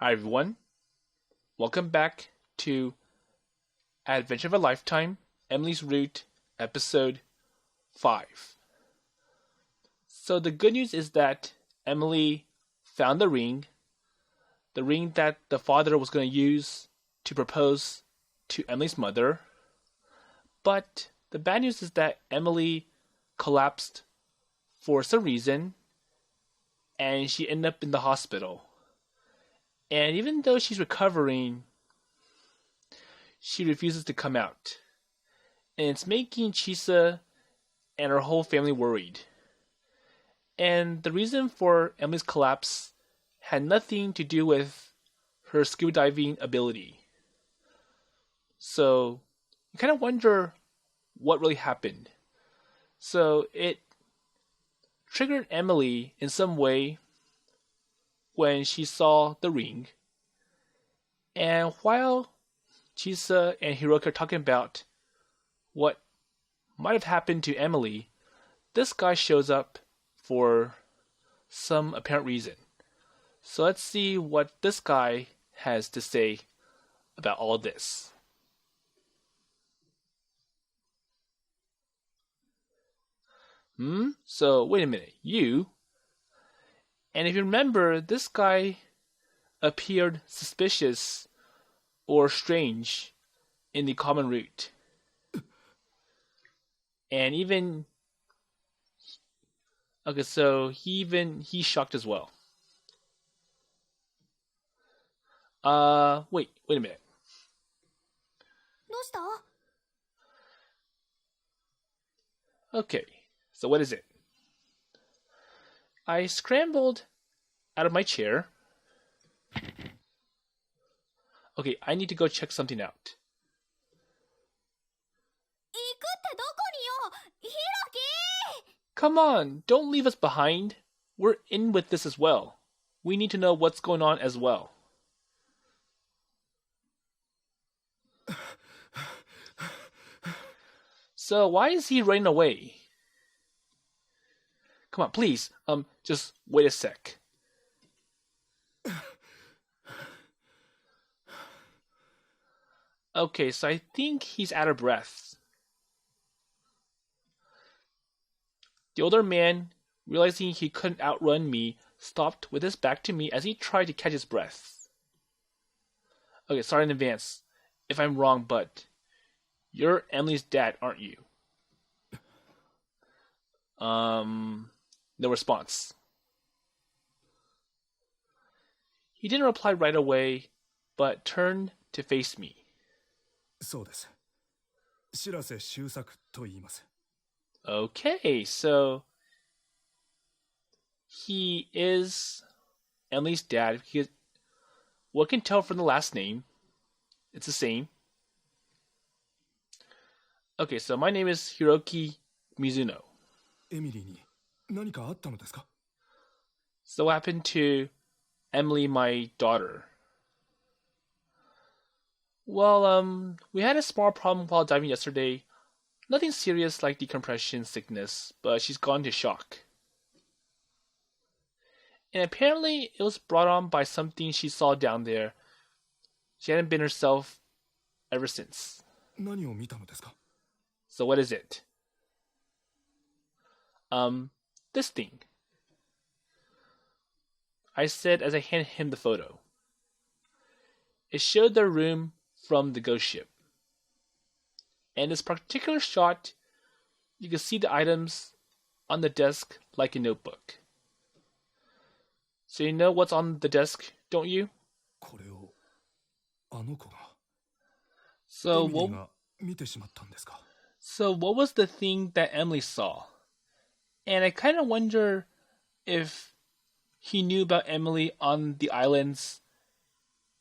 Hi everyone, welcome back to Adventure of a Lifetime, Emily's Route, episode 5. So the good news is that Emily found the ring that the father was going to use to propose to Emily's mother. But the bad news is that Emily collapsed for some reason and she ended up in the hospital. And even though she's recovering, she refuses to come out. And it's making Chisa and her whole family worried. And the reason for Emily's collapse had nothing to do with her scuba diving ability. So you kind of wonder what really happened. So it triggered Emily in some way when she saw the ring. And while Chisa and Hiroki are talking about what might have happened to Emily, this guy shows up for some apparent reason. So let's see what this guy has to say about all of this. So wait a minute, you? And if you remember, this guy appeared suspicious or strange in the common route. And even... Okay, so he's shocked as well. Wait a minute. どうした？ Okay, so what is it? I scrambled out of my chair. Okay, I need to go check something out. 行くってどこによ？ヒロキ！ Come on, don't leave us behind. We're in with this as well. We need to know what's going on as well. So why is he running away? Come on, please, just wait a sec. Okay, so I think he's out of breath. The older man, realizing he couldn't outrun me, stopped with his back to me as he tried to catch his breath. Okay, sorry in advance if I'm wrong, but you're Emily's dad, aren't you? No response. He didn't reply right away, but turned to face me. そうです。白瀬修作と言います。 Okay, so he is Emily's dad. What can tell from the last name? It's the same. Okay, so my name is Hiroki Mizuno. エミリーに何かあったのですか？ So what happened to Emily, my daughter? Well, we had a small problem while diving yesterday. Nothing serious like decompression sickness, but she's gone into shock. And apparently it was brought on by something she saw down there. She hadn't been herself ever since. 何を見たのですか？ So what is it? This thing. I said as I handed him the photo. It showed the room from the ghost ship. And this particular shot, you can see the items on the desk like a notebook. So you know what's on the desk, don't you? これをあの子が So エミリー what, が見てしまったんですか？ so what was the thing that Emily saw? And I kind of wonder if he knew about Emily on the islands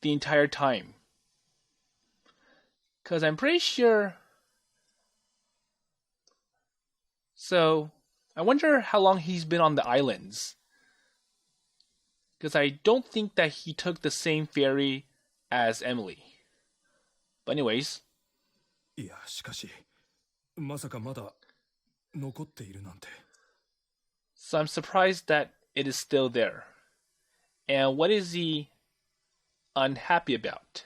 the entire time. Because I'm pretty sure... So, I wonder how long he's been on the islands. Because I don't think that he took the same ferry as Emily. But anyways. いや、しかし、まさかまだ残っているなんて。 So I'm surprised that it is still there. And what is he unhappy about.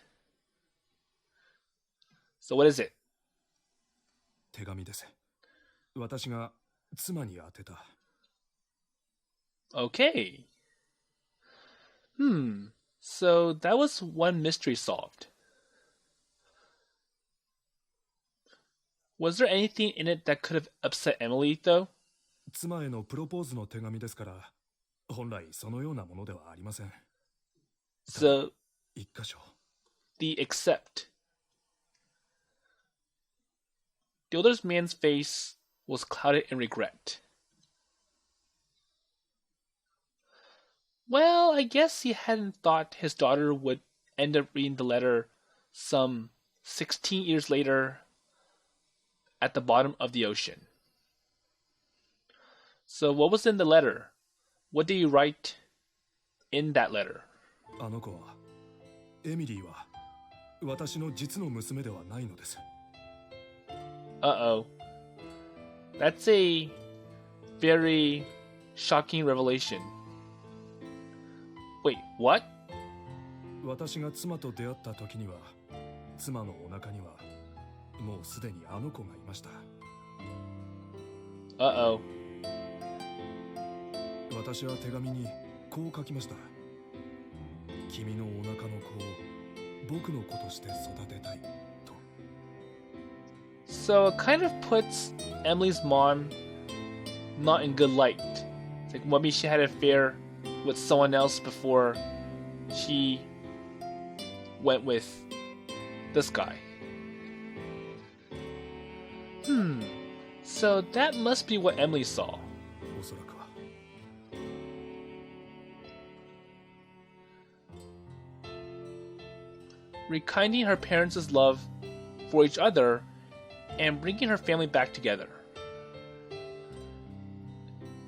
So what is it? 手紙です。私が妻に宛てた。Okay. So that was one mystery solved. Was there anything in it that could have upset Emily, though? 妻へのプロポーズの手紙ですから、本来そのようなものではありません。So, 一箇所。the accept. The older man's face was clouded in regret. Well, I guess he hadn't thought his daughter would end up reading the letter some 16 years later at the bottom of the ocean. So what was in the letter? What did you write in that letter? あの子は、エミリーは、私の実の娘ではないのです。Uh-oh. That's a very shocking revelation. Wait, what? 私が妻と出会った時には、妻のお腹には、もうすでにあの子がいました。Uh-oh. 私は手紙にこう書きました。君のお腹の子を僕の子として育てたいと。So it kind of puts Emily's mom not in good light. It's like maybe she had an affair with someone else before she went with this guy. So that must be what Emily saw. おそらくは。Rekindling her parents' love for each other and bringing her family back together.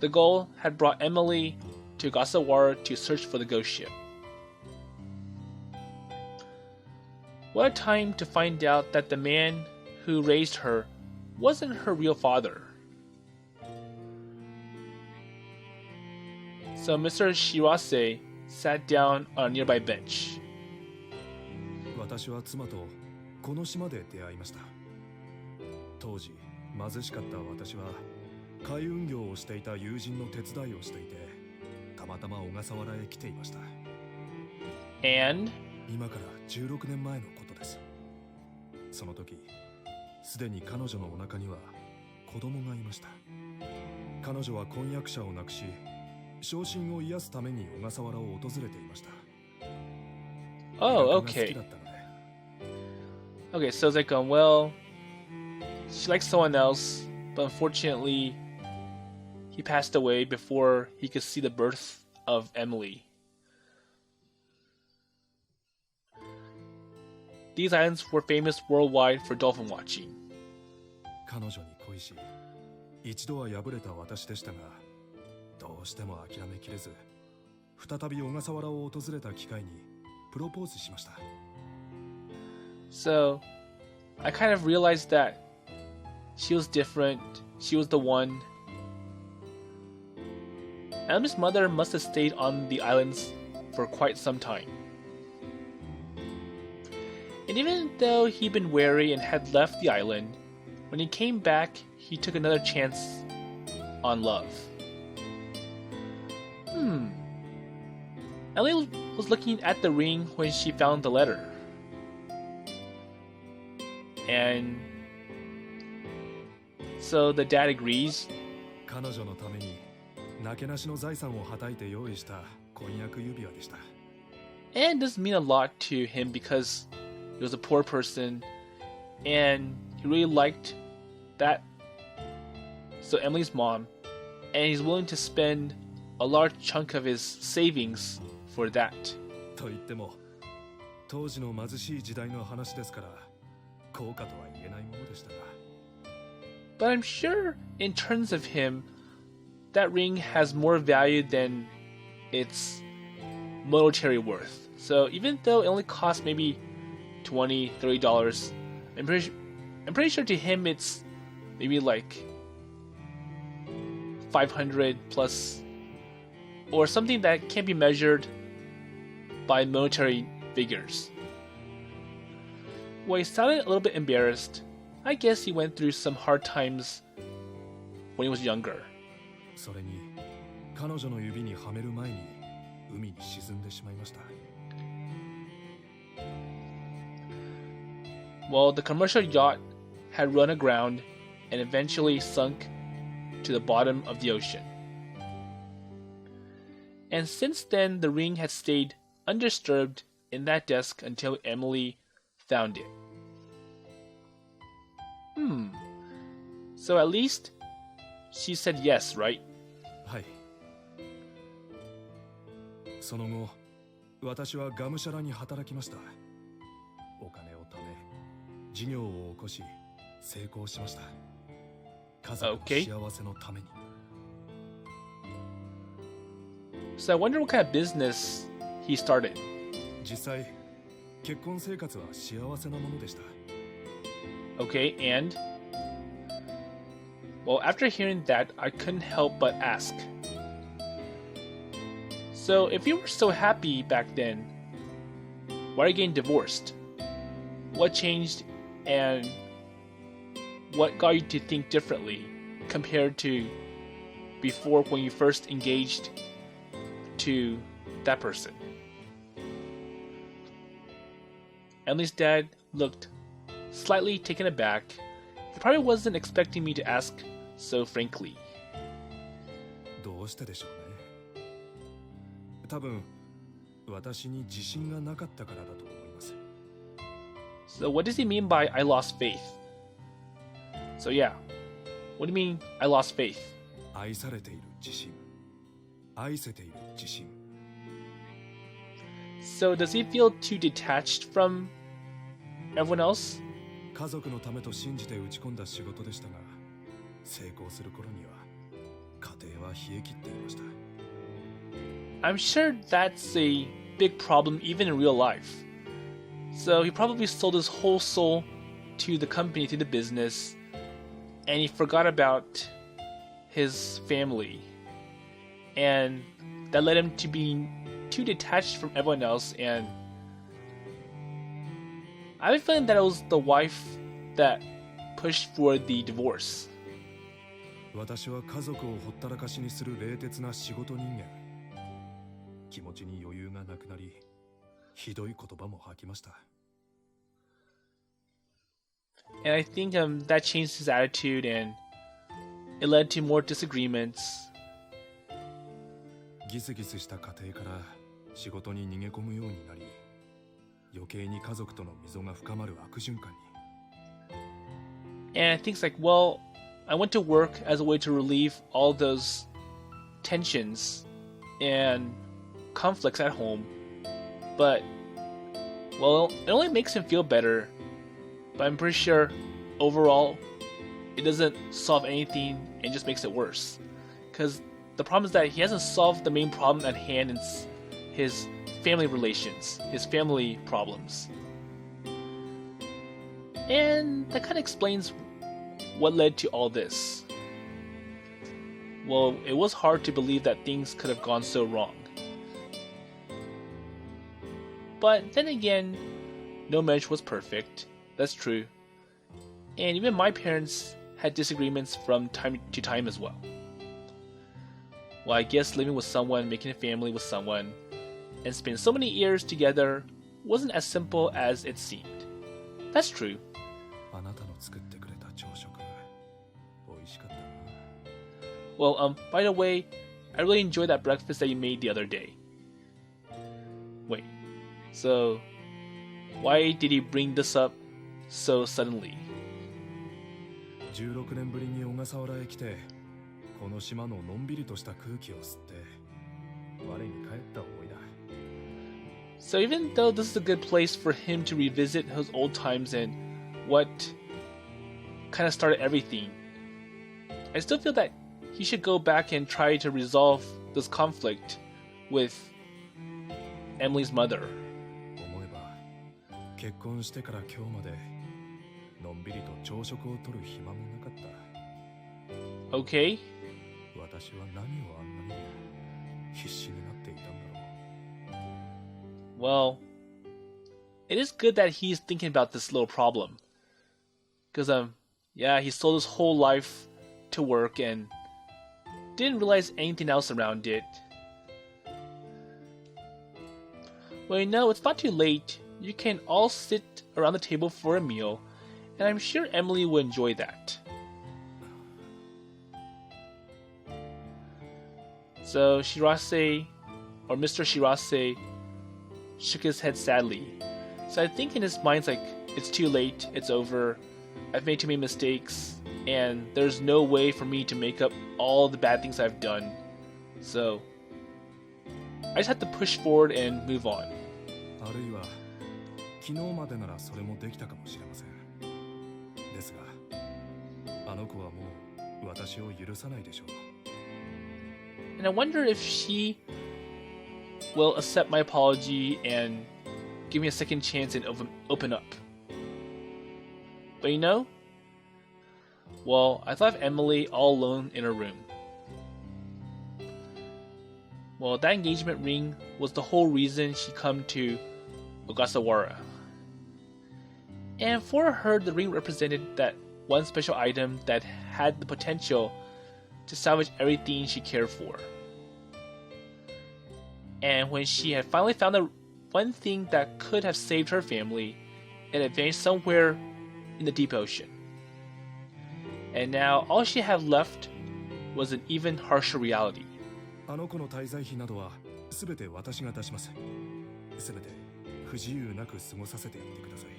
The goal had brought Emily to Ogasawara to search for the ghost ship. What a time to find out that the man who raised her wasn't her real father. So Mr. Shirase sat down on a nearby bench. 私は妻とこの島で出会いました。当時貧しかった私は海運業をしていた友人の手伝いをしていて、たまたま小笠原へ来ていました。And 今から16年前のことです。その時、すでに彼女のお腹には子供がいました。彼女は婚約者を亡くし、傷心を癒すために小笠原を訪れていました。Oh, okay. Okay, so it's like, well, she likes someone else, but unfortunately, he passed away before he could see the birth of Emily. These islands were famous worldwide for dolphin watching. 彼女に恋し、一度は敗れた私でしたが、どうしても諦めきれず、再び小笠原を訪れた機会にプロポーズしました。So, I kind of realized that she was different, she was the one. Emily's mother must have stayed on the islands for quite some time. And even though he'd been wary and had left the island, when he came back, he took another chance on love. Emily was looking at the ring when she found the letter. And so the dad agrees. 彼女のためになけなしの財産をはたいて用意した婚約指輪でした。And this mean a lot to him because he was a poor person and he really liked that. So Emily's mom, and he's willing to spend a large chunk of his savings for that. と言っても、当時の貧しい時代の話ですから、高価とは言えないものでしたが。But I'm sure, in terms of him, that ring has more value than its monetary worth. So even though it only costs maybe $20, $30, I'm pretty sure to him it's maybe like 500 plus, or something that can't be measured by monetary figures. Well, he sounded a little bit embarrassed. I guess he went through some hard times when he was younger. それに彼女の指にはめる前に海に沈んでしまいました。Well, the commercial yacht had run aground and eventually sunk to the bottom of the ocean. And since then, the ring had stayed undisturbed in that desk until Emily found it. So at least she said yes, right? はい。その後、私はがむしゃらに働きました。お金を貯め、事業を起こし、成功しました。家族の幸せのために。So I wonder what kind of business he started. 実際、結婚生活は幸せなものでした。Okay, and? Well, after hearing that, I couldn't help but ask. So, if you were so happy back then, why are you getting divorced? What changed and what got you to think differently compared to before when you first engaged to that person? Emily's dad looked slightly taken aback. He probably wasn't expecting me to ask so frankly. どうしてでしょうね。多分、私に自信がなかったからだと思います。So what does he mean by I lost faith? So yeah, what do you mean I lost faith? 愛されている自信。愛せている自信。So does he feel too detached from everyone else? 家族のためと信じて打ち込んだ仕事でしたが、成功する頃には家庭は冷え切っていました。I'm sure that's a big problem even in real life. So he probably sold his whole soul to the company, to the business, and he forgot about his family. And that led him to being too detached from everyone else, and I have a feeling that it was the wife that pushed for the divorce. 私は家族をほったらかしにする冷徹な仕事人間。気持ちに余裕がなくなり、ひどい言葉も吐きました。And I think that changed his attitude and it led to more disagreements. ギスギスした家庭から仕事に逃げ込むようになり、余計に家族との溝が深まる悪循環に。And things like, well, I went to work as a way to relieve all those tensions and conflicts at home. But, well, it only makes him feel better. But I'm pretty sure, overall, it doesn't solve anything and just makes it worse. Because the problem is that he hasn't solved the main problem at hand in his family relations, his family problems. And that kind of explains what led to all this. Well, it was hard to believe that things could have gone so wrong. But then again, no marriage was perfect. That's true. And even my parents had disagreements from time to time as well. Well, I guess living with someone, making a family with someone, and spending so many years together wasn't as simple as it seemed. That's true. あなたの作ってくれた朝食、美味しかったな。Well, by the way, I really enjoyed that breakfast that you made the other day. Wait, so why did he bring this up so suddenly? 16年ぶりに小笠原へ来て、この島ののんびりとした空気を吸って、我に帰った思いだ。So even though this is a good place for him to revisit his old times and what kind of started everything, I still feel that he should go back and try to resolve this conflict with Emily's mother. 思えば、結婚してから今日までのんびりと朝食をとる暇もなかった。Okay? 私は何をあんなに必死になっていたんだろう。Well, it is good that he's thinking about this little problem. Because, yeah, he sold his whole life to work and didn't realize anything else around it. Well, you know, it's not too late. You can all sit around the table for a meal, and I'm sure Emily will enjoy that. So Shirase, or Mr. Shirase, shook his head sadly. So I think in his mind's like, it's too late, it's over, I've made too many mistakes, and there's no way for me to make up all the bad things I've done. So I just have to push forward and move on. あるいは昨日までならそれもできたかもしれません。ですが、あの子はもう私を許さないでしょう。And I wonder if she will accept my apology and give me a second chance and open up. But you know, well, I thought of Emily all alone in her room. Well, that engagement ring was the whole reason she come to Ogasawara. And for her, the ring represented that one special item that had the potential to salvage everything she cared for. And when she had finally found the one thing that could have saved her family, it had vanished somewhere in the deep ocean. And now all she had left was an even harsher reality. あの子の滞在費などは全て私が出します。せめて不自由なく過ごさせてやってください。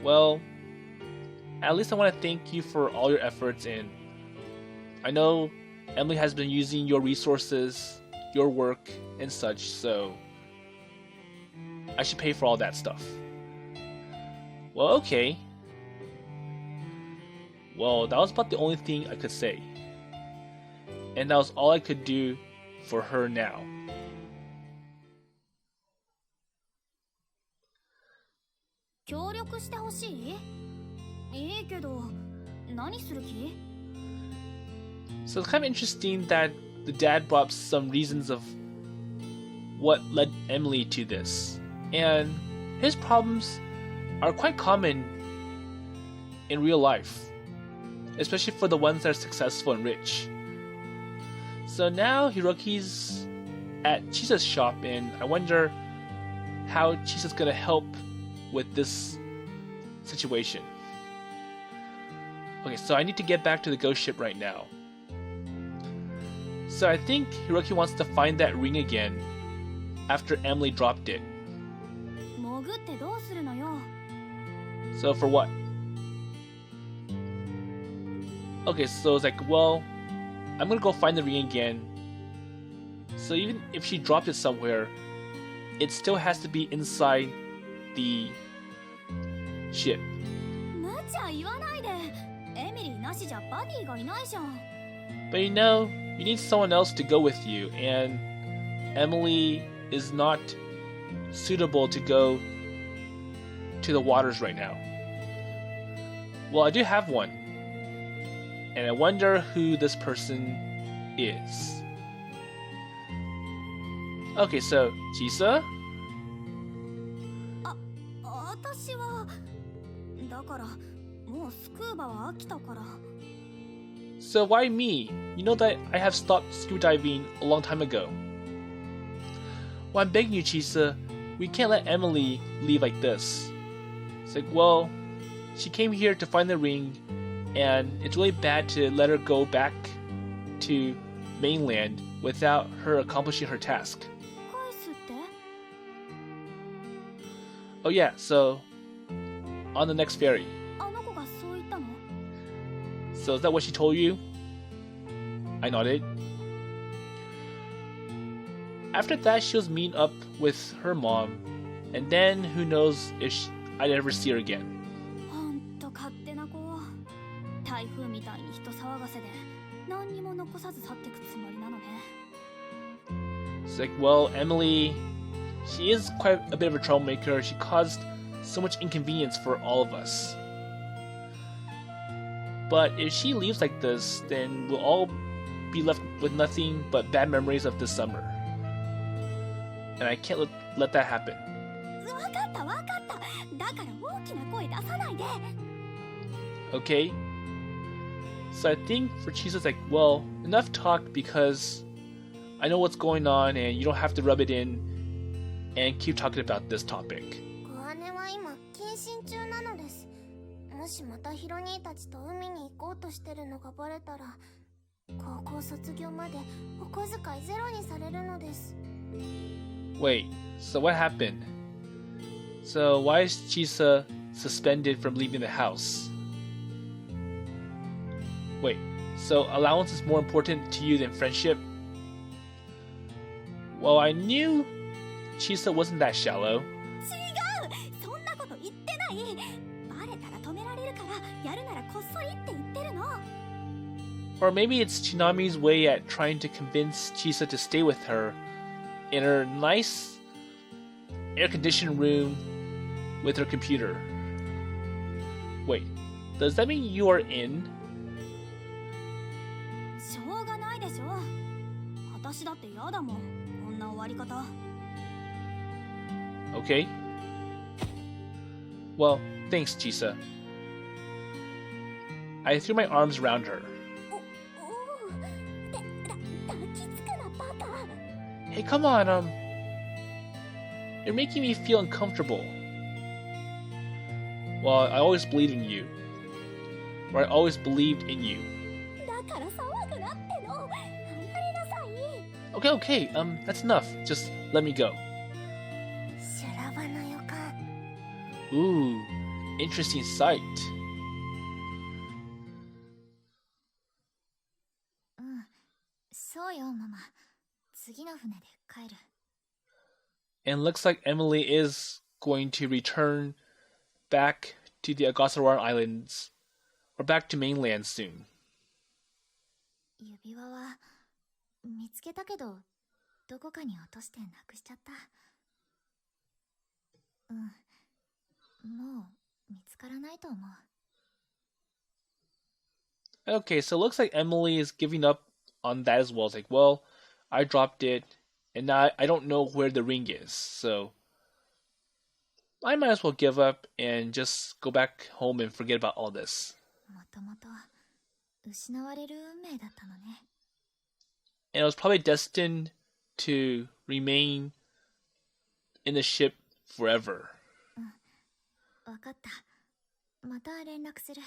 Well, at least I want to thank you for all your efforts, and I know Emily has been using your resources, your work, and such, so I should pay for all that stuff. Well, okay. Well, that was about the only thing I could say. And that was all I could do for her now. So it's kind of interesting that the dad brought up some reasons of what led Emily to this. And his problems are quite common in real life, especially for the ones that are successful and rich. So now Hiroki's at Chisa's shop, and I wonder how Chisa's gonna help with this situation. Okay, so I need to get back to the ghost ship right now. So I think Hiroki wants to find that ring again after Emily dropped it. So for what? Okay, so it's like, well, I'm gonna go find the ring again. So even if she dropped it somewhere, it still has to be inside the ship. But you know, you need someone else to go with you, and Emily is not suitable to go to the waters right now. Well, I do have one, and I wonder who this person is. Okay, so Chisa? So why me? You know that I have stopped scuba diving a long time ago. Well, I'm begging you, Chisa, we can't let Emily leave like this. It's like, well, she came here to find the ring, and it's really bad to let her go back to mainland without her accomplishing her task. Oh yeah, so on the next ferry. So is that what she told you? I nodded. After that, she was meeting up with her mom, and then who knows if I'd ever see her again. It's like, well, Emily, she is quite a bit of a troublemaker. She caused so much inconvenience for all of us. But if she leaves like this, then we'll all be left with nothing but bad memories of this summer. And I can't let that happen. 出さないで。 Okay. So I think for Chisa's like, well, enough talk because I know what's going on and you don't have to rub it in and keep talking about this topic. ご姉は今謹慎中なのです。もしまたヒロ兄たちと海に行こうとしてるのがバレたら、高校卒業までお小遣いゼロにされるのです。 Wait, so what happened? So why is Chisa suspended from leaving the house? Wait, so allowance is more important to you than friendship? Well, I knew Chisa wasn't that shallow. 違う、そんなこと言ってない。バレたら止められるからやるならこっそりって言ってるの。 Or maybe it's Chinami's way at trying to convince Chisa to stay with her in her nice air-conditioned room with her computer. Wait, does that mean you are in? しょうがないでしょ。私だって嫌だもん、こんな終わり方。 Okay. Well, thanks, Chisa. I threw my arms around her. おお、抱きつくなバカ。 Hey, come on, you're making me feel uncomfortable. Well, I always believed in you. Or I always believed in you. だから騒ぐなっての。離れなさい。 Okay, okay, that's enough. Just let me go. 修羅場の予感。 Ooh, interesting sight. うん、そうよママ。次の船で帰る。 And looks like Emily is going to return back to the Ogasawara Islands, or back to mainland soon. 指輪は見つけたけど、どこかに落としてなくしちゃった。うん、もう見つからないと思う。 Okay, so it looks like Emily is giving up on that as well. It's like, well, I dropped it, and now I don't know where the ring is, so I might as well give up and just go back home and forget about all this. もともと失われる運命だったのね。 And it was probably destined to remain in the ship forever. わかった。また連絡する。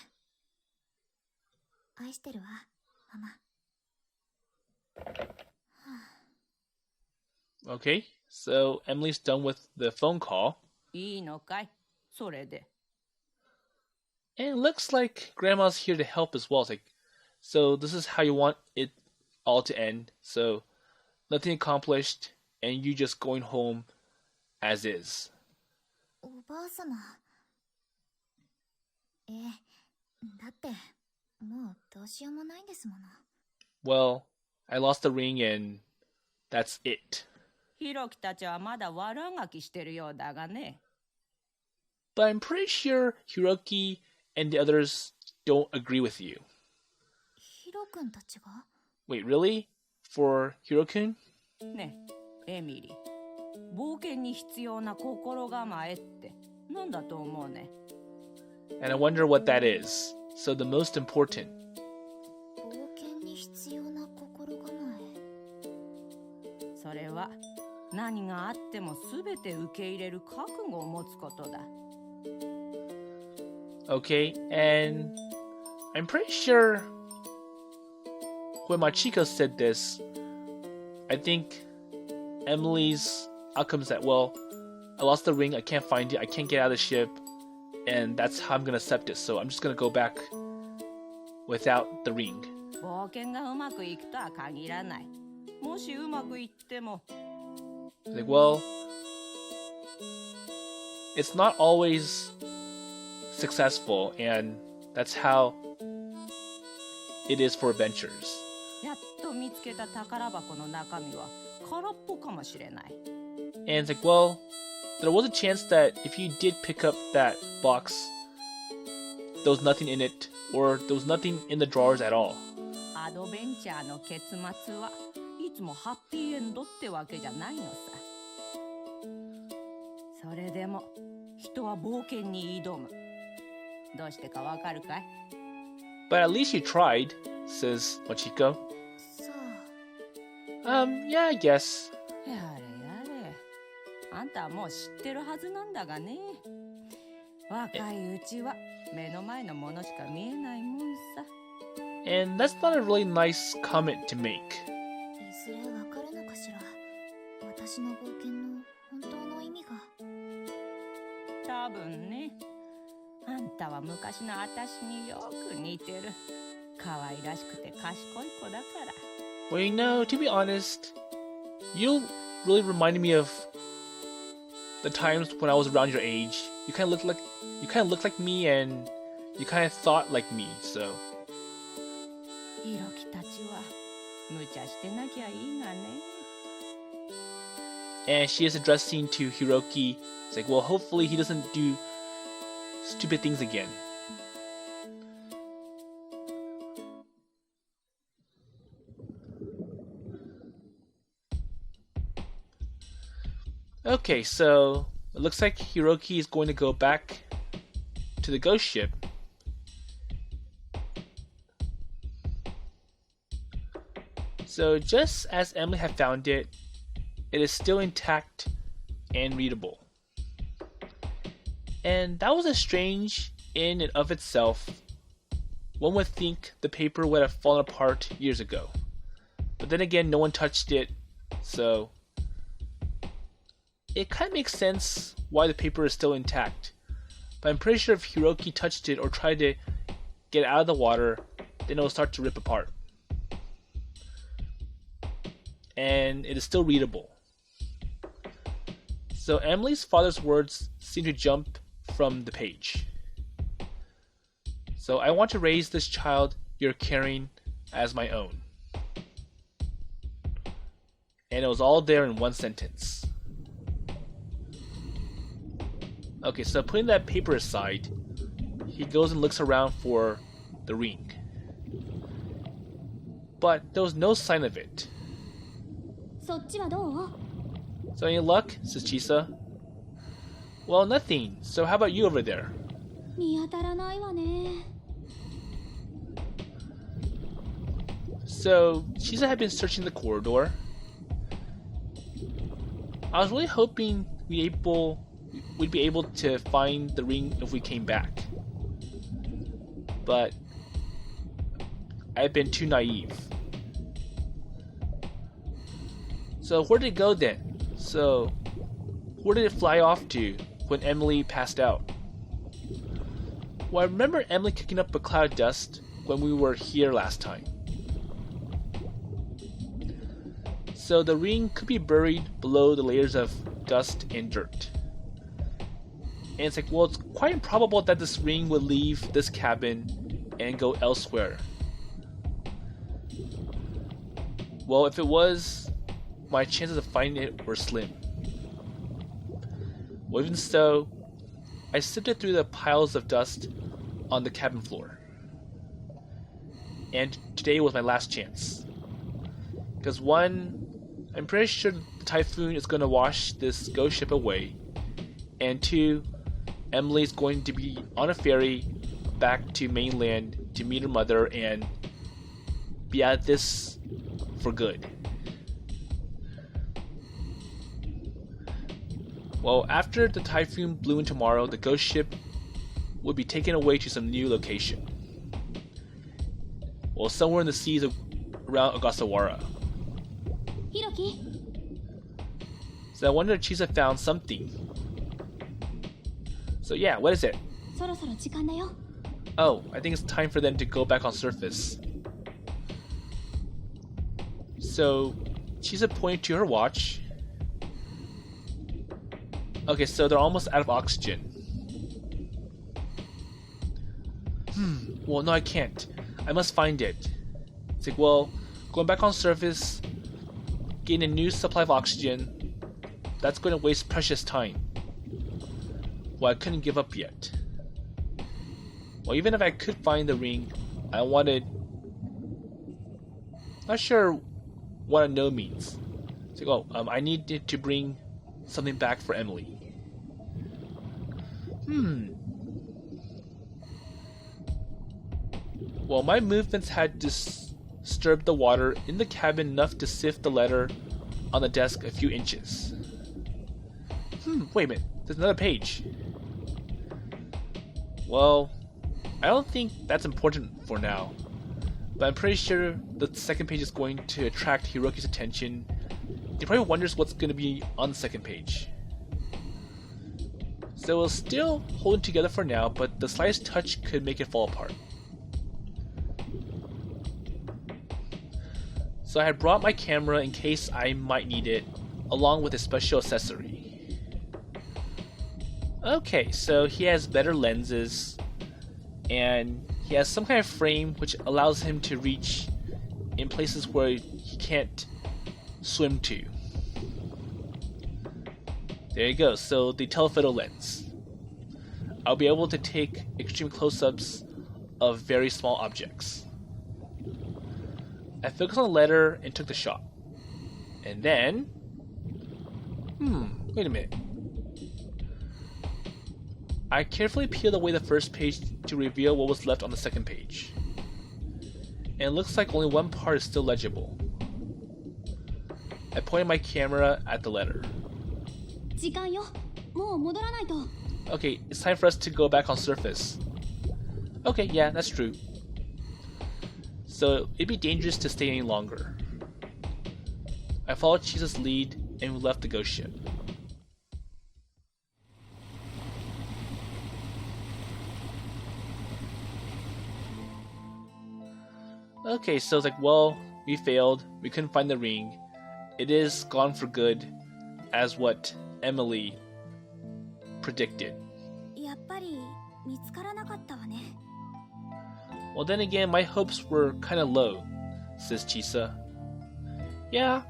愛してるわ、ママ。 Okay, so Emily's done with the phone call. いいのかいそれで。 And it looks like Grandma's here to help as well. It's like, so this is how you want it all to end. So nothing accomplished, and you just going home as is. おばあさま。だってもうどうしようもないんですもの。 Well, I lost the ring and that's it. ひろきたちはまだ悪あがきしてるようだがね。 But I'm pretty sure Hiroki and the others don't agree with you. ヒロ君たちが？ Wait, really? For Hirokun? ねえ、エミリー。冒険に必要な心構えって何だと思うね。 And I wonder what that is. So the most important. 冒険に必要な心構それは何があっても全て受け入れる覚悟を持つことだ。 Okay, and I'm pretty sure when Machiko said this, I think Emily's outcome is that, well, I lost the ring, I can't find it, I can't get out of the ship, and that's how I'm gonna accept it, so I'm just gonna go back without the ring. 冒険がうまくいくとは限らない。もしうまくいっても。 Like, well, it's not always successful, and that's how it is for adventures. やっと見つけた宝箱の中身は空っぽかもしれない。 And it's like, well, there was a chance that if you did pick up that box, there was nothing in it, or there was nothing in the drawers at all. アドベンチャーの結末はいつもハッピーエンドってわけじゃないのさ。それでも人は冒険に挑む。どうしてかわかるかい？ But at least you tried, says Machiko. さ Yeah, I guess. やれやれ。あんたはもう知ってるはずなんだがね。若いうちは目の前のものしか見えないもんさ。And that's not a really nice comment to make. いずれわかるのかしら、私の冒険の本当の意味が。多分ね。あんたは昔の私によく似てる。可愛らしくて賢い子だから。Well, to be honest, you really reminded me of the times when I was around your age. You kind of looked like me, and you kind of thought like me. So. ヒロキたちは無茶してなきゃいいがね。And she is addressing to Hiroki. It's like, well, hopefully he doesn't do stupid things again. Okay, so it looks like Hiroki is going to go back to the ghost ship. So just as Emily had found it, it is still intact and readable. And that was a strange in and of itself. One would think the paper would have fallen apart years ago. But then again, no one touched it, so it kind of makes sense why the paper is still intact. But I'm pretty sure if Hiroki touched it or tried to get it out of the water, then it will start to rip apart. And it is still readable. So Emily's father's words seem to jump from the page. So I want to raise this child you're carrying as my own. And it was all there in one sentence. Okay, so putting that paper aside, he goes and looks around for the ring. But there was no sign of it. そっちはどう？ So any luck? Says Chisa. Well, nothing. So how about you over there? 見当たらないわね。 So Chisa had been searching the corridor. I was really hoping we'd be able to find the ring if we came back. But I've been too naive. So where did it go then? So where did it fly off to when Emily passed out? Well, I remember Emily kicking up a cloud of dust when we were here last time. So the ring could be buried below the layers of dust and dirt. And it's like, well, it's quite improbable that this ring would leave this cabin and go elsewhere. Well, if it was, my chances of finding it were slim. Well, even so, I sifted through the piles of dust on the cabin floor. And today was my last chance. Because one, I'm pretty sure the typhoon is going to wash this ghost ship away. And two, Emily's going to be on a ferry back to mainland to meet her mother and be out of this for good. Well, after the typhoon blew in tomorrow, the ghost ship would be taken away to some new location. Well, somewhere in the seas around Ogasawara. Hiroki? So I wonder if Chisa found something. So yeah, what is it? そろそろ時間だよ。 Oh, I think it's time for them to go back on surface. So Chisa pointed to her watch. Okay, so they're almost out of oxygen. Well, no, I can't. I must find it. It's like, well, going back on surface, getting a new supply of oxygen, that's going to waste precious time. Well, I couldn't give up yet. Well, even if I could find the ring, I wanted... Not sure what a no means. It's like, oh, I needed to bring something back for Emily. Well, my movements had disturbed the water in the cabin enough to sift the letter on the desk a few inches. Wait a minute. There's another page. Well, I don't think that's important for now, but I'm pretty sure the second page is going to attract Hiroki's attention. He probably wonders what's going to be on the second page. So we'll still hold it together for now, but the slightest touch could make it fall apart. So I had brought my camera in case I might need it, along with a special accessory. Okay, so he has better lenses, and he has some kind of frame which allows him to reach in places where he can't swim to. There you go, so the telephoto lens. I'll be able to take extreme close-ups of very small objects. I focused on the letter and took the shot. And then... wait a minute. I carefully peeled away the first page to reveal what was left on the second page. And it looks like only one part is still legible. I pointed my camera at the letter. Okay, it's time for us to go back on surface. Okay, yeah, that's true. So it'd be dangerous to stay any longer. I followed Chisa's lead and we left the ghost ship. Okay, so it's like, well, we failed. We couldn't find the ring. It is gone for good, as what Emily predicted. Well, then again, my hopes were kind of low, says Chisa. Yeah.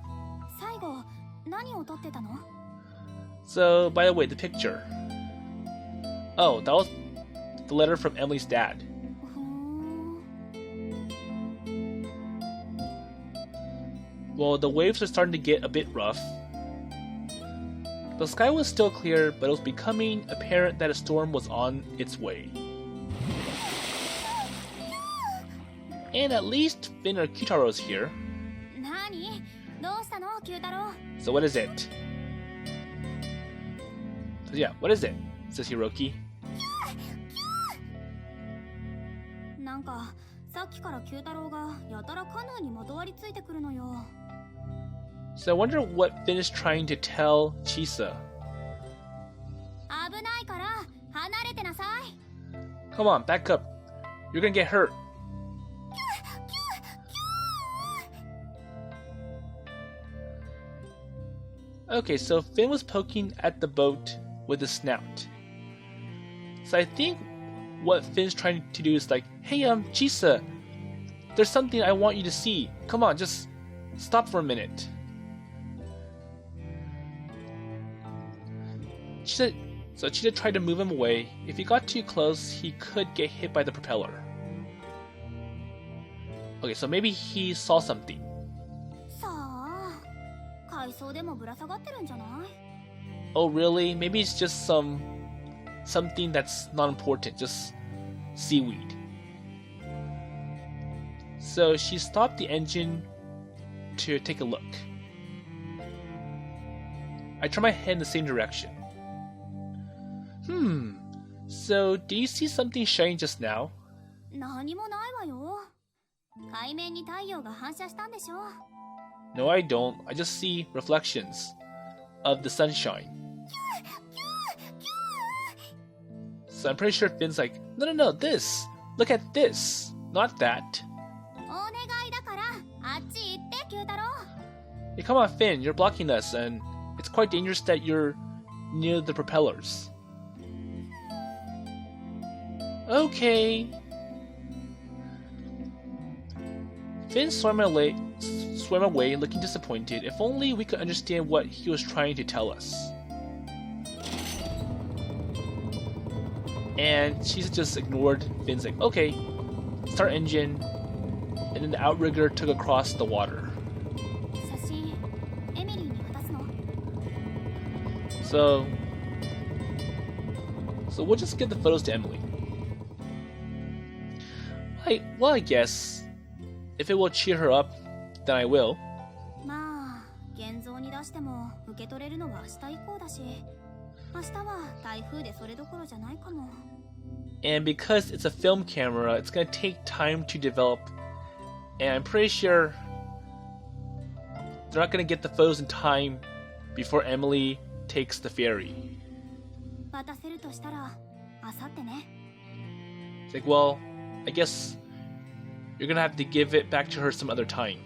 So, by the way, the picture. Oh, that was the letter from Emily's dad. Well, the waves are starting to get a bit rough. The sky was still clear, but it was becoming apparent that a storm was on its way. And at least Finn or Kyutaro's here. So what is it? So yeah, what is it? Says Hiroki. So I wonder what Finn is trying to tell Chisa. Come on, back up. You're gonna get hurt. Okay, so Finn was poking at the boat with his snout. So I think what Finn's trying to do is like, hey, Chisa, there's something I want you to see. Come on, just stop for a minute. Chisa tried to move him away. If he got too close, he could get hit by the propeller. Okay, so maybe he saw something. Oh really? Maybe it's just something that's not important, just seaweed. So she stopped the engine to take a look. I turned my head in the same direction. So do you see something shining just now? No, I don't. I just see reflections of the sunshine. So I'm pretty sure Finn's like, no, this! Look at this! Not that. Hey, come on, Finn, you're blocking us, and it's quite dangerous that you're near the propellers. Okay. Finn swam away looking disappointed. If only we could understand what he was trying to tell us. And she just ignored Finn's like, okay, start engine. And then the outrigger took across the water. So we'll just give the photos to Emily. I guess if it will cheer her up, then I will. まあ現像に出しても受け取れるのは明日以降だし、明日は台風でそれどころじゃないかも。 And because it's a film camera, it's gonna take time to develop, and I'm pretty sure they're not gonna get the photos in time before Emily takes the ferry. 渡せるとしたら明後日ね。 It's like, well, I guess you're gonna have to give it back to her some other time.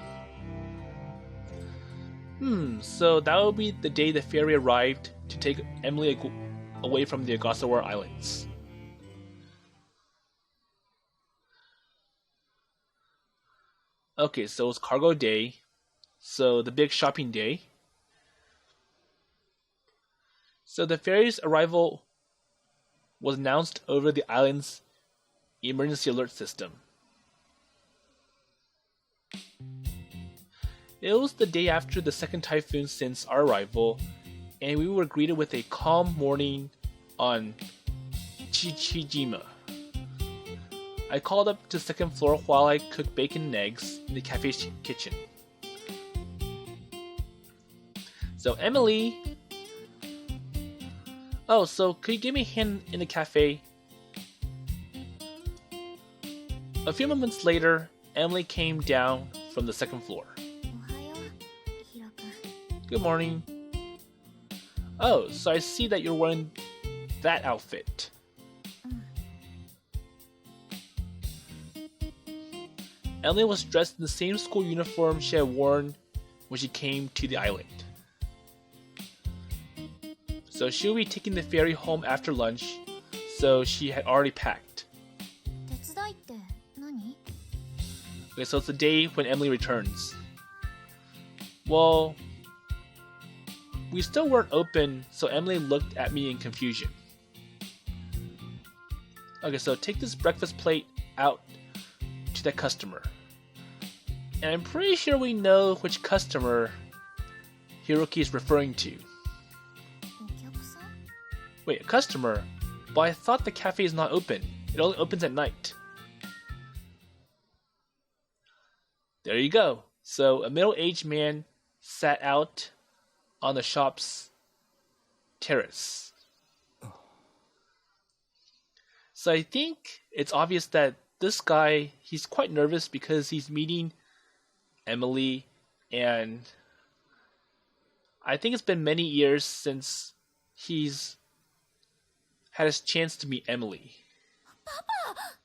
So that will be the day the ferry arrived to take Emily away from the Ogasawara Islands. Okay, so it's cargo day. So the big shopping day. So the ferry's arrival was announced over the island's emergency alert system. It was the day after the second typhoon since our arrival, and we were greeted with a calm morning on Chichijima. I called up to the second floor while I cooked bacon and eggs in the cafe's kitchen. So Emily... Oh, so could you give me a hand in the cafe? A few moments later, Emily came down from the second floor. おはよう、ヒロ君。 Good morning. Oh, so I see that you're wearing that outfit. Emily was dressed in the same school uniform she had worn when she came to the island. So she'll be taking the ferry home after lunch, so she had already packed. 手伝いって何？ Okay, so it's the day when Emily returns. Well, we still weren't open, so Emily looked at me in confusion. Okay, so take this breakfast plate out to that customer. And I'm pretty sure we know which customer Hiroki is referring to. お客さん？ Wait, a customer? But I thought the cafe is not open. It only opens at night. There you go. So a middle-aged man sat out on the shop's terrace. So I think it's obvious that this guy, he's quite nervous because he's meeting Emily, and I think it's been many years since he's had his chance to meet Emily. Papa!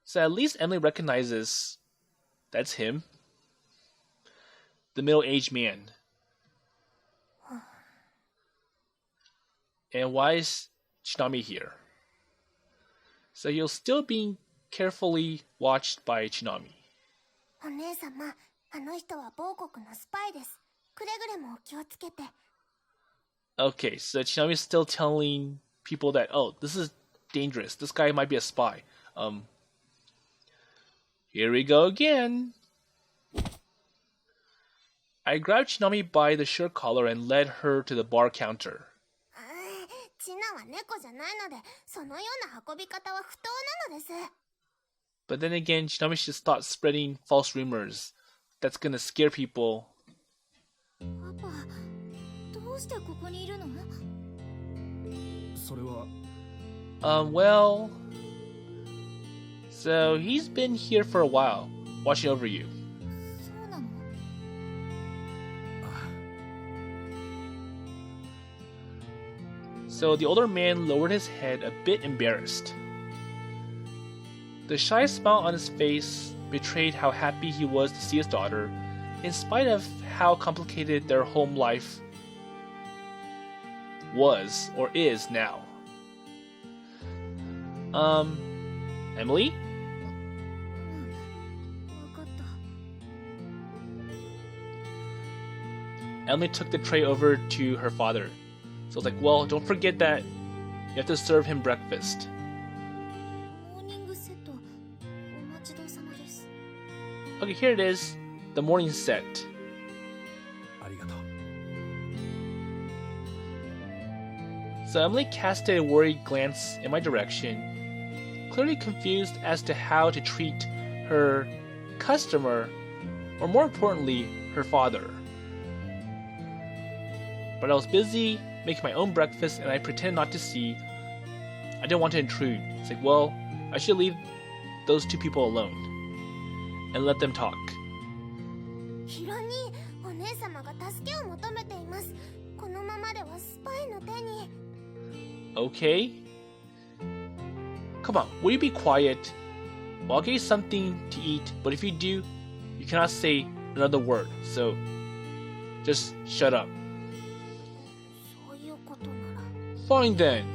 So at least Emily recognizes that's him. The middle-aged man. And why is Chinami here? So you'll still be carefully watched by Chinami. お姉様、あの人は某国のスパイです。くれぐれもお気をつけて。 Okay, so Chinami is still telling people that, oh, this is dangerous. This guy might be a spy. Here we go again. I grabbed Chinami by the shirt collar and led her to the bar counter. チナは猫じゃないので、そのような運び方は不当なのです。 But then again, Chinami should stop spreading false rumors. That's gonna scare people. パパ、どうしてここにいるの？それは Well... So, he's been here for a while, watching over you. そうなの？ So the older man lowered his head, a bit embarrassed. The shy smile on his face betrayed how happy he was to see his daughter, in spite of how complicated their home life was or is now. Emily? わかった。 Emily took the tray over to her father. So it's like, well, don't forget that you have to serve him breakfast. モーニングセット、お待ちどうさまです。 Okay, here it is, the morning set. ありがとう。 So Emily casted a worried glance in my direction, clearly confused as to how to treat her customer, or more importantly, her father. But I was busy making my own breakfast and I pretended not to see. I didn't want to intrude. It's like, well, I should leave those two people alone and let them talk. ヒロ兄、お姉様が助けを求めています。このままではスパイの手に。Okay? Come on, will you be quiet? Well, I'll get you something to eat, but if you do, you cannot say another word, so just shut up. そういうことなら。Fine then.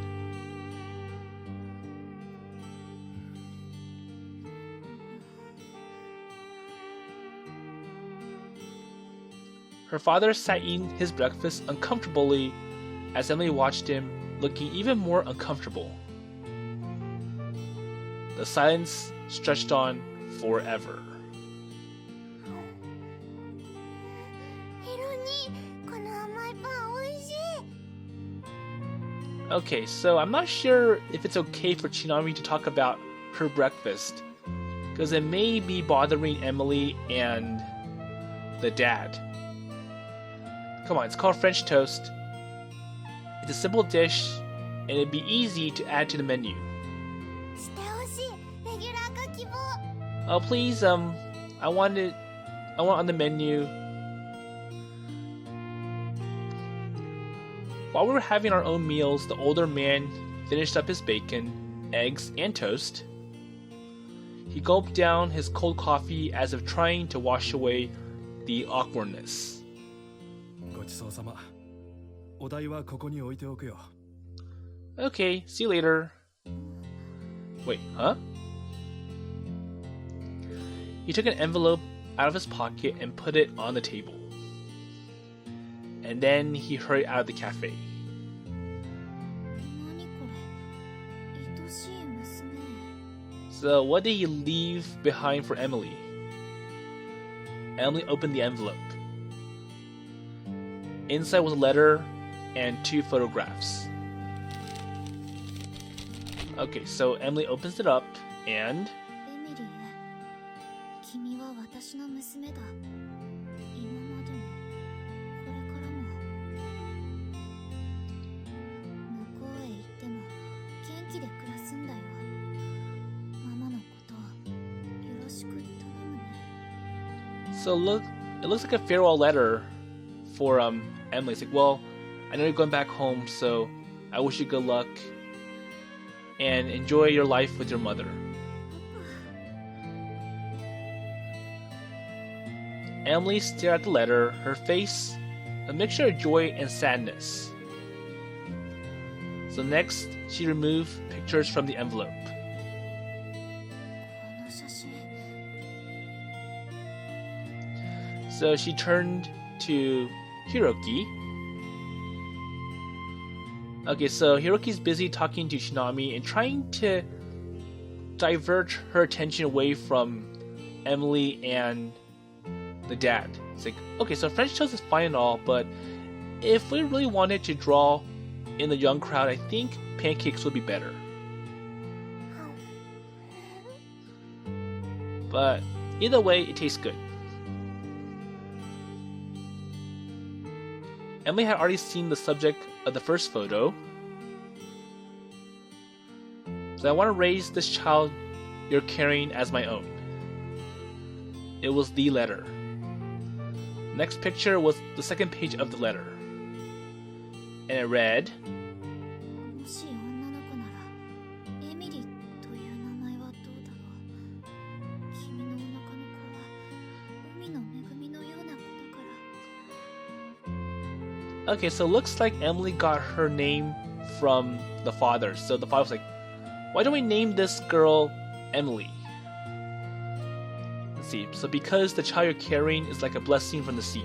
Her father sat eating his breakfast uncomfortably as Emily watched him, looking even more uncomfortable. The silence stretched on forever. ヒロ兄、この甘いパンおいしい。 Okay, so I'm not sure if it's okay for Chinami to talk about her breakfast, because it may be bothering Emily and the dad. Come on, it's called French toast. It's a simple dish, and it'd be easy to add to the menu. してほしい。レギュラー化希望。 Oh, please, I want on the menu. While we were having our own meals, the older man finished up his bacon, eggs, and toast. He gulped down his cold coffee as if trying to wash away the awkwardness. ごちそうさま。お代はここに置いておくよ。 Okay, see you later. Wait, huh? He took an envelope out of his pocket and put it on the table. And then he hurried out of the cafe. 何これ。愛しい娘。 So, what did he leave behind for Emily? Emily opened the envelope. Inside was a letter and 2 photographs. Okay, so Emily opens it up and... エミリー、君は私の娘だ。今までも、これからも。向こうへ行っても、元気で暮らすんだよ。ママのことを、よろしく頼むね。 So it looks like a farewell letter for Emily. It's like, well, I know you're going back home, so I wish you good luck and enjoy your life with your mother. Emily stared at the letter, her face a mixture of joy and sadness. So next, she removed pictures from the envelope. この写真。 So she turned to Hiroki. Okay, so Hiroki's busy talking to Shinami and trying to divert her attention away from Emily and the dad. It's like, okay, so French toast is fine and all, but if we really wanted to draw in the young crowd, I think pancakes would be better. But either way, it tastes good. Emily had already seen the subject of the first photo. So I want to raise this child you're carrying as my own. It was the letter. Next picture was the second page of the letter. And it read, もし女の子なら、エミリという名前はどうだろう。君のお腹の子は、海の恵みのようなことから。 okay, so it looks like Emily got her name from the father. So the father was like, why don't we name this girl Emily? Let's see. So because the child you're carrying is like a blessing from the sea. エ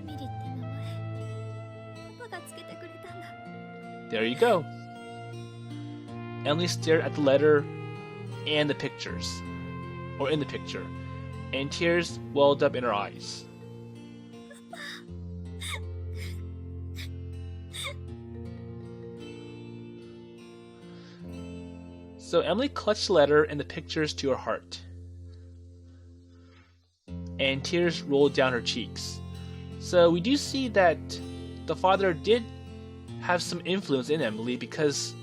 ミリって名前、パパがつけてくれたんだ。 There you go. Emily stared at the letter and the pictures, or in the picture, and tears welled up in her eyes. So Emily clutched the letter and the pictures to her heart, and tears rolled down her cheeks. So we do see that the father did have some influence in Emily because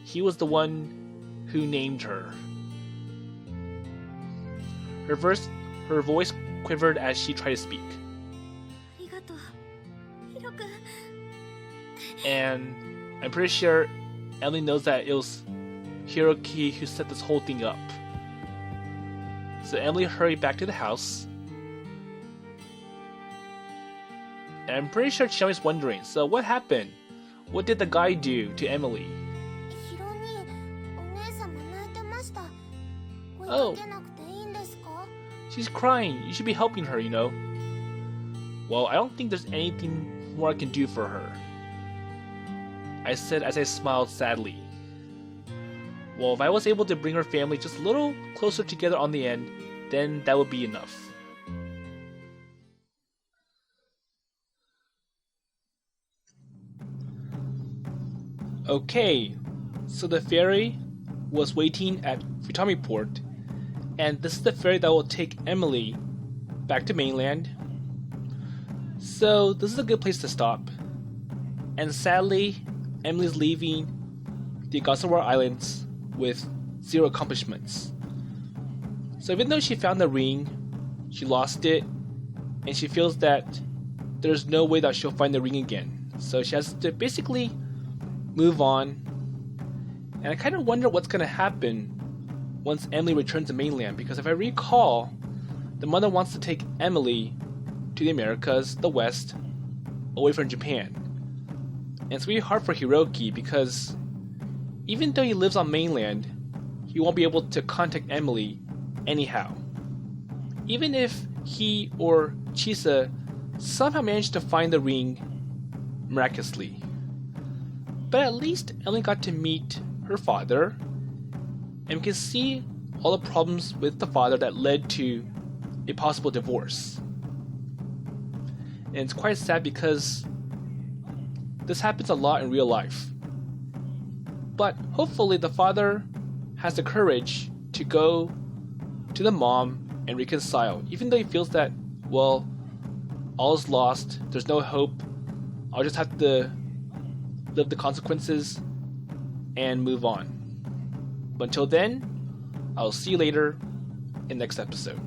he was the one who named her. Her voice quivered as she tried to speak. And I'm pretty sure Emily knows that it was Hiroki who set this whole thing up. So Emily hurried back to the house. And I'm pretty sure Chiyami's wondering, so what happened? What did the guy do to Emily? Oh, she's crying. You should be helping her, you know. Well, I don't think there's anything more I can do for her, I said as I smiled sadly. Well, if I was able to bring her family just a little closer together on the end, then that would be enough. Okay, so the ferry was waiting at Futami Port, and this is the ferry that will take Emily back to mainland. So this is a good place to stop. And sadly, Emily's leaving the Ogasawara Islands with 0 accomplishments. So even though she found the ring, she lost it, and she feels that there's no way that she'll find the ring again. So she has to basically move on. And I kind of wonder what's going to happen once Emily returns to mainland, because if I recall, the mother wants to take Emily to the Americas, the West, away from Japan. And it's really hard for Hiroki because even though he lives on mainland, he won't be able to contact Emily anyhow. Even if he or Chisa somehow managed to find the ring miraculously. But at least Emily got to meet her father, and we can see all the problems with the father that led to a possible divorce. And it's quite sad because this happens a lot in real life. But hopefully the father has the courage to go to the mom and reconcile, even though he feels that, well, all is lost, there's no hope, I'll just have to live the consequences and move on. But until then, I'll see you later in the next episode.